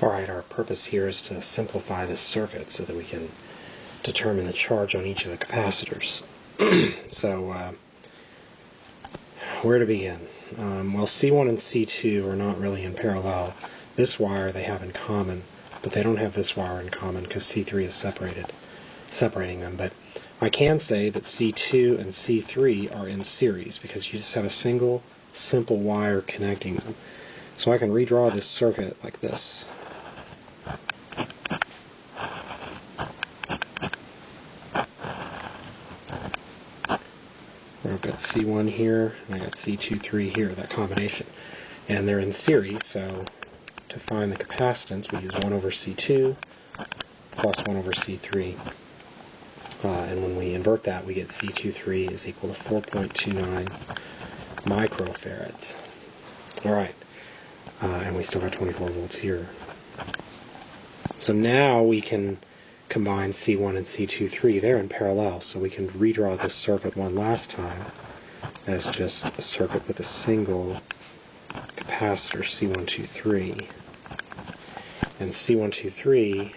Alright, our purpose here is to simplify this circuit so that we can determine the charge on each of the capacitors. So, where to begin? Well, C1 and C2 are not really in parallel. This wire they have in common, but they don't have this wire in common because C3 is separating them. But I can say that C2 and C3 are in series because you just have a single, simple wire connecting them. So I can redraw this circuit like this. I've got C1 here, and I got C23 here, that combination. And they're in series, so to find the capacitance, we use 1 over C2 plus 1 over C3. And when we invert that, we get C23 is equal to 4.29 microfarads. Alright, and we still got 24 volts here. So now we can combine C1 and C23. They're in parallel, so we can redraw this circuit one last time as just a circuit with a single capacitor, C123. And C123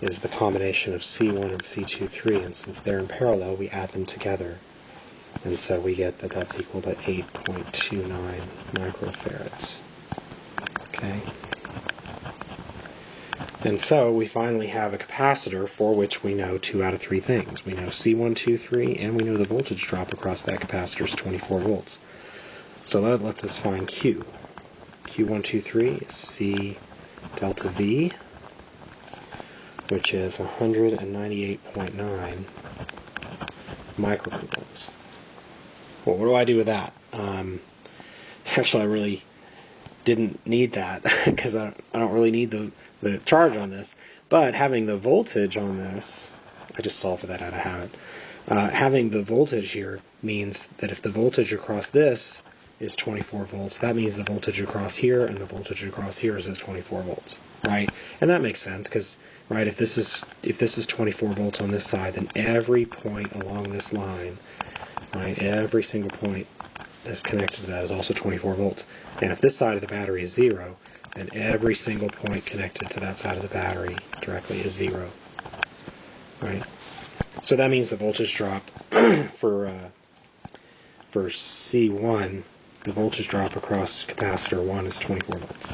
is the combination of C1 and C23, and since they're in parallel, we add them together. And so we get that that's equal to 8.29 microfarads. Okay? And so we finally have a capacitor for which we know 2 out of 3 things. We know C123, and we know the voltage drop across that capacitor is 24 volts. So that lets us find Q. Q123 is C delta V, which is 198.9 microcoulombs. Well, what do I do with that? Actually, I really didn't need that because I don't really need the charge on this, but having the voltage on this, I just solved for that out of habit. Having the voltage here means that if the voltage across this is 24 volts, that means the voltage across here and the voltage across here is 24 volts, right? And that makes sense because, right, if this is 24 volts on this side, then every point along this line, right, every single point that's connected to that is also 24 volts. And if this side of the battery is 0, then every single point connected to that side of the battery directly is 0. Right? So that means the voltage drop for C1, the voltage drop across capacitor 1 is 24 volts.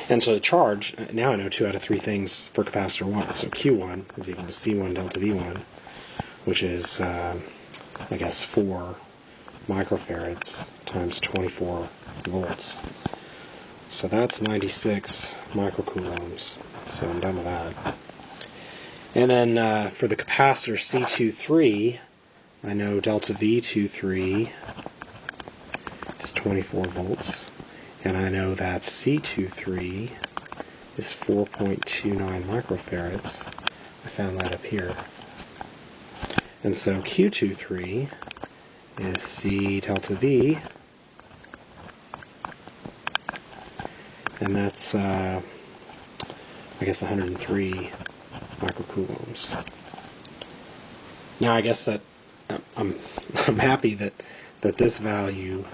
And so the charge, now I know 2 out of 3 things for capacitor 1. So Q1 is equal to C1 delta V1, which is, I guess, 4 microfarads times 24 volts. So that's 96 microcoulombs. So I'm done with that. And then for the capacitor C23, I know delta V23 is 24 volts. And I know that C23 is 4.29 microfarads. I found that up here. And so Q23 is C delta V, and that's, I guess, 103 microcoulombs. Now, I guess that I'm happy that this value,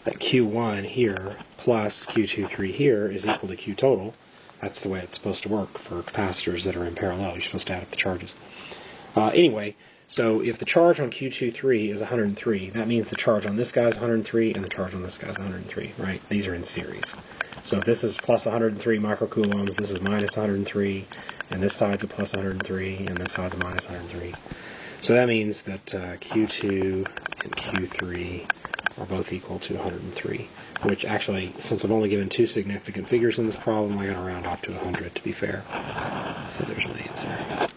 that Q1 here plus Q23 here is equal to Q total. That's the way it's supposed to work for capacitors that are in parallel. You're supposed to add up the charges. Anyway, so if the charge on Q23 is 103, that means the charge on this guy is 103 and the charge on this guy is 103, right? These are in series. So if this is plus 103 microcoulombs, this is minus 103, and this side's a plus 103, and this side's a minus 103. So that means that Q2 and Q3 are both equal to 103, which actually, since I've only given 2 significant figures in this problem, I got to round off to 100 to be fair. So there's my answer.